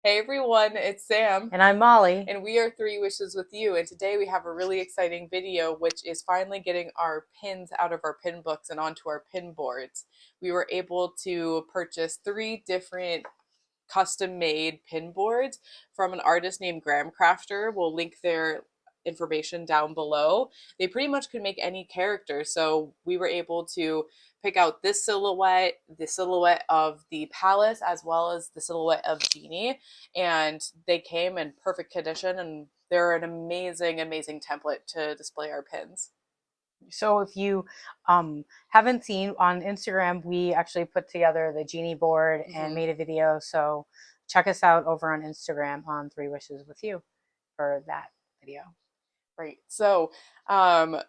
Hey everyone, it's Sam, And I'm Molly. and we are Three Wishes with You. And today we have a really exciting video, which is finally getting our pins out of our pin books and onto our pin boards. We were able to purchase three different custom made pin boards from an artist named Graham Crafter. We'll link their information down below. They pretty much could make any character. So we were able to pick out this silhouette, the silhouette of the palace, as well as the silhouette of Genie. And they came in perfect condition, and they're an amazing, amazing template to display our pins. So if you haven't seen on Instagram, we actually put together the genie board and Mm-hmm. made a video. So check us out over on Instagram on Three Wishes with You for that video. Right. So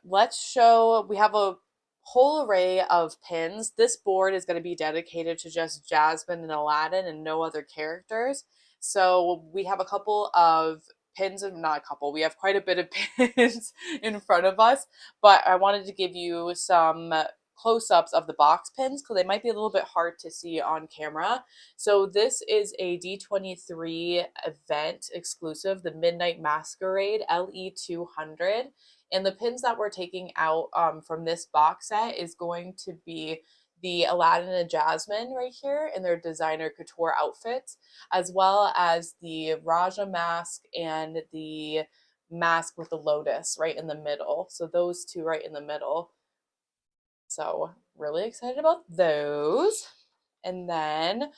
let's show, we have a whole array of pins. This board is going to be dedicated to just Jasmine and Aladdin and no other characters. So we have a couple of pins, and not a couple, we have quite a bit of pins in front of us, but I wanted to give you some close-ups of the box pins because they might be a little bit hard to see on camera. So this is a D23 event exclusive, the Midnight Masquerade LE200. And the pins that we're taking out from this box set is going to be the Aladdin and Jasmine right here in their designer couture outfits, as well as the Raja mask and the mask with the lotus right in the middle. So those two right in the middle. So really excited about those. And then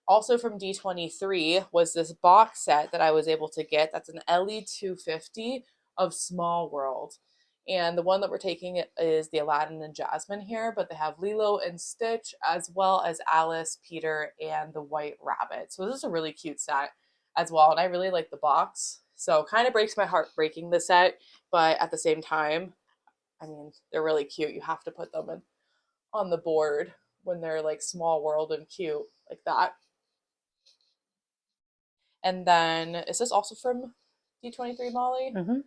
also from D23 was this box set that I was able to get. That's an LE250 of Small World. And the one that we're taking is the Aladdin and Jasmine here, but they have Lilo and Stitch, as well as Alice, Peter, and the White Rabbit. So this is a really cute set as well. And I really like the box. So kind of breaks my heart breaking the set, but at the same time, I mean, they're really cute. You have to put them in on the board when they're like small world and cute like that. And then is this also from D23 Molly? Mm-hmm.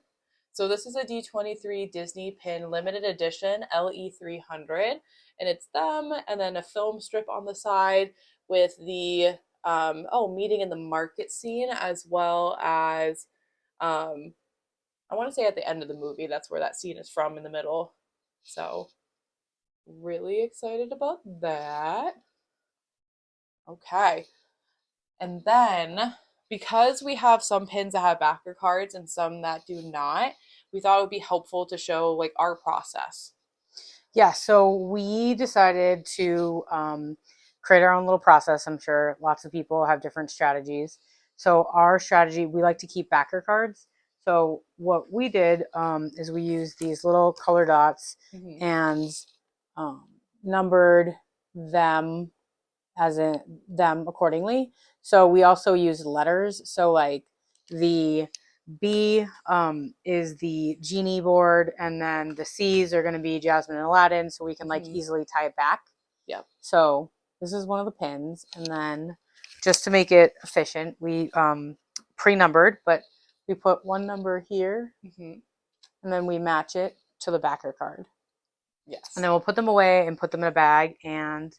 So this is a D23 Disney Pin limited edition LE300, and it's them and then a film strip on the side with the meeting in the market scene, as well as um I want to say at the end of the movie, that's where that scene is from in the middle. So really excited about that. Okay. And then, because we have some pins that have backer cards and some that do not, we thought it would be helpful to show like our process. Yeah, so we decided to create our own little process. I'm sure lots of people have different strategies. So our strategy, we like to keep backer cards. So what we did is we used these little color dots Mm-hmm. and um, numbered them as in them accordingly. So we also use letters. So like the B is the genie board, and then the C's are going to be Jasmine and Aladdin, so we can like Mm-hmm. easily tie it back. Yep. So this is one of the pins, and then just to make it efficient, we pre-numbered, but we put one number here, Mm-hmm. and then we match it to the backer card, and Yes. then we'll put them away and put them in a bag. And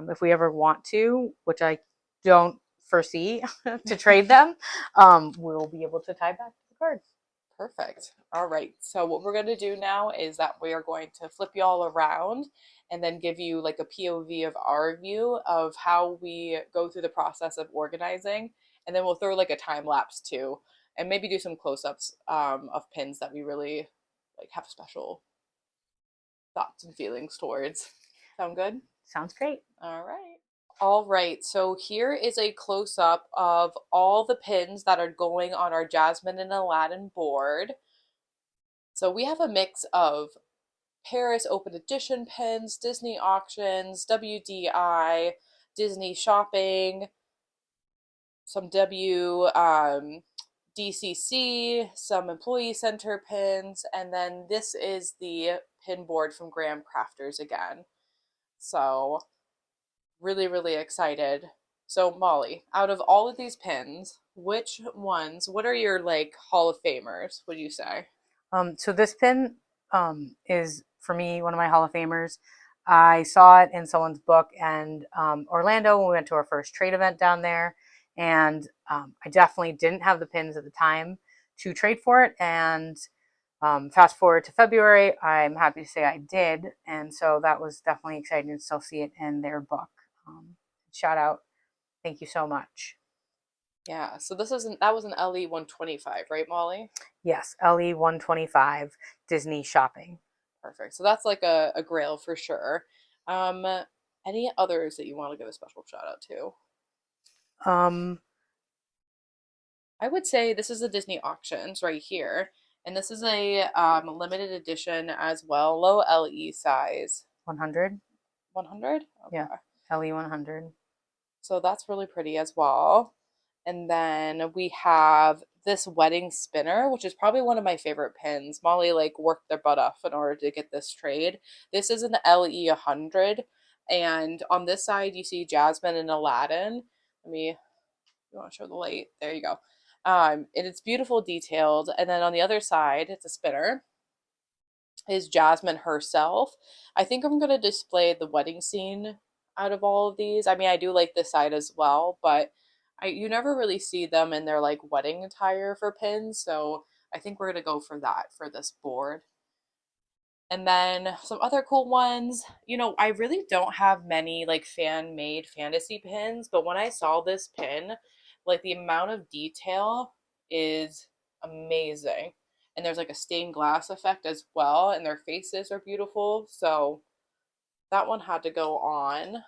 if we ever want to, which I don't foresee to trade them, we'll be able to tie back the cards. Perfect. All right. So what we're going to do now is that we are going to flip you all around and then give you like a POV of our view of how we go through the process of organizing. And then we'll throw like a time lapse too, and maybe do some close-ups of pins that we really like have special thoughts and feelings towards. Sound good? Sounds great. All right. All right, so here is a close up of all the pins that are going on our Jasmine and Aladdin board. So we have a mix of Paris Open Edition pins, Disney auctions, WDI, Disney shopping, some DCC, some employee center pins, and then this is the pin board from Graham Crafters again. So really, really excited. So Molly, out of all of these pins, which ones, what are your like Hall of Famers, would you say? So this pin is for me one of my Hall of Famers. I saw it in someone's book, and Orlando when we went to our first trade event down there, And I definitely didn't have the pins at the time to trade for it. And fast forward to February, I'm happy to say I did. And so that was definitely exciting to still see it in their book. Shout out. Thank you so much. Yeah, so that was an LE 125, right, Molly? Yes, LE 125 Disney shopping. Perfect. So that's like a grail for sure. Um, any others that you want to give a special shout out to? Um, I would say this is the Disney auctions right here, and this is a limited edition as well, low LE size, 100. 100. Yeah, Okay, LE 100. so that's really pretty as well. And then we have this wedding spinner, which is probably one of my favorite pins. Molly like worked their butt off in order to get this trade. This is an LE 100, and on this side you see Jasmine and Aladdin. Let me, you want to show the light? There you go. And it's beautiful detailed. And then on the other side, it's a spinner, is Jasmine herself. I think I'm gonna display the wedding scene out of all of these. I mean, I do like this side as well, but you never really see them in their like wedding attire for pins, so I think we're gonna go for that for this board. And then some other cool ones. I really don't have many like fan made fantasy pins, but when I saw this pin, like the amount of detail is amazing. And there's like a stained glass effect as well, and their faces are beautiful. So that one had to go on.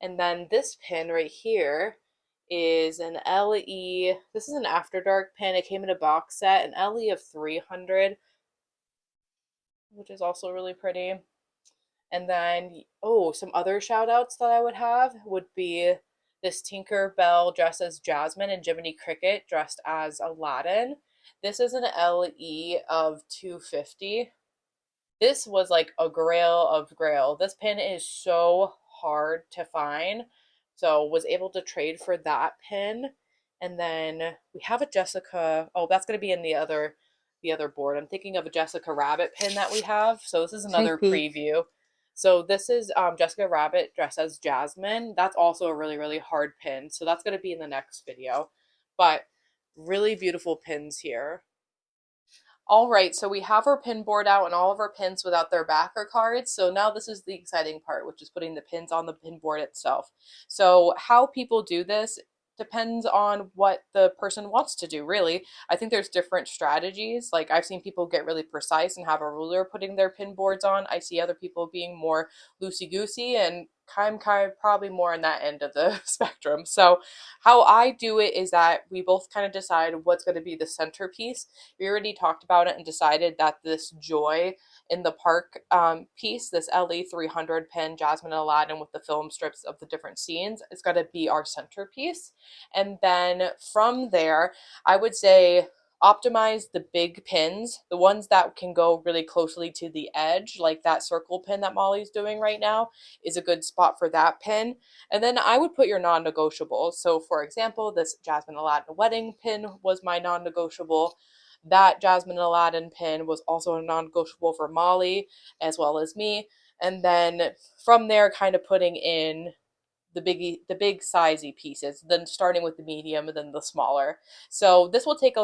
And then this pin right here is an LE. This is an After Dark pin. It came in a box set, an LE of 300, which is also really pretty. And then, oh, some other shout outs that I would have would be this Tinker Bell dressed as Jasmine and Jiminy Cricket dressed as Aladdin. This is an LE of 250. This was like a grail of grail. This pin is so hard to find. So was able to trade for that pin. And then we have a Jessica. Oh, that's gonna be in the other board. I'm thinking of a Jessica Rabbit pin that we have. So this is another Sneak peek. preview. So this is Jessica Rabbit dressed as Jasmine. That's also a really, really hard pin. So that's gonna be in the next video. But really beautiful pins here. All right, so we have our pin board out and all of our pins without their backer cards. So now this is the exciting part, which is putting the pins on the pin board itself. So how people do this depends on what the person wants to do, really. I think there's different strategies. Like I've seen people get really precise and have a ruler putting their pin boards on. I see other people being more loosey-goosey, and I'm kind of probably more on that end of the spectrum. So how I do it is that we both kind of decide what's going to be the centerpiece. We already talked about it and decided that this Joy in the Park piece, this LE 300 pin, Jasmine and Aladdin with the film strips of the different scenes, is going to be our centerpiece. And then from there, I would say optimize the big pins, the ones that can go really closely to the edge, like that circle pin that Molly's doing right now, is a good spot for that pin. And then I would put your non negotiables. So, for example, this Jasmine Aladdin wedding pin was my non negotiable. That Jasmine Aladdin pin was also a non negotiable for Molly as well as me. And then from there, kind of putting in the big sizey pieces, then starting with the medium and then the smaller. So this will take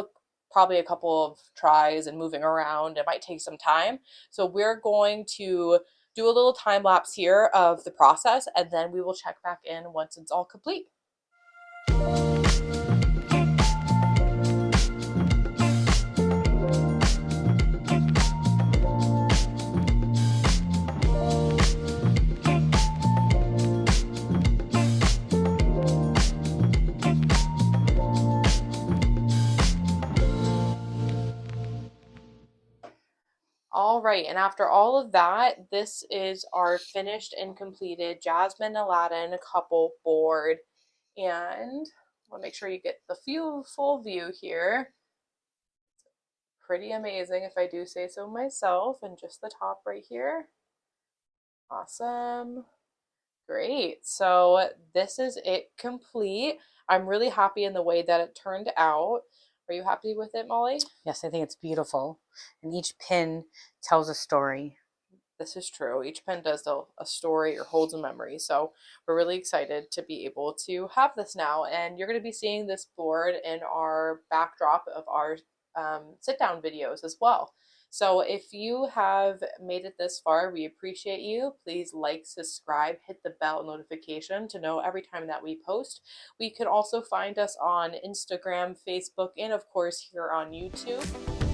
probably a couple of tries and moving around. It might take some time. So we're going to do a little time lapse here of the process, and then we will check back in once it's all complete. All right, and after all of that, this is our finished and completed Jasmine Aladdin couple board. And I'll make sure you get the full view here. Pretty amazing, if I do say so myself, and just the top right here. Awesome. Great. So this is it complete. I'm really happy in the way that it turned out. Are you happy with it, Molly? Yes, I think it's beautiful. And each pin tells a story. This is true. Each pen does a story or holds a memory. So we're really excited to be able to have this now. And you're going to be seeing this board in our backdrop of our sit down videos as well. So if you have made it this far, we appreciate you. Please like, subscribe, hit the bell notification to know every time that we post. We can also find us on Instagram, Facebook, and of course here on YouTube.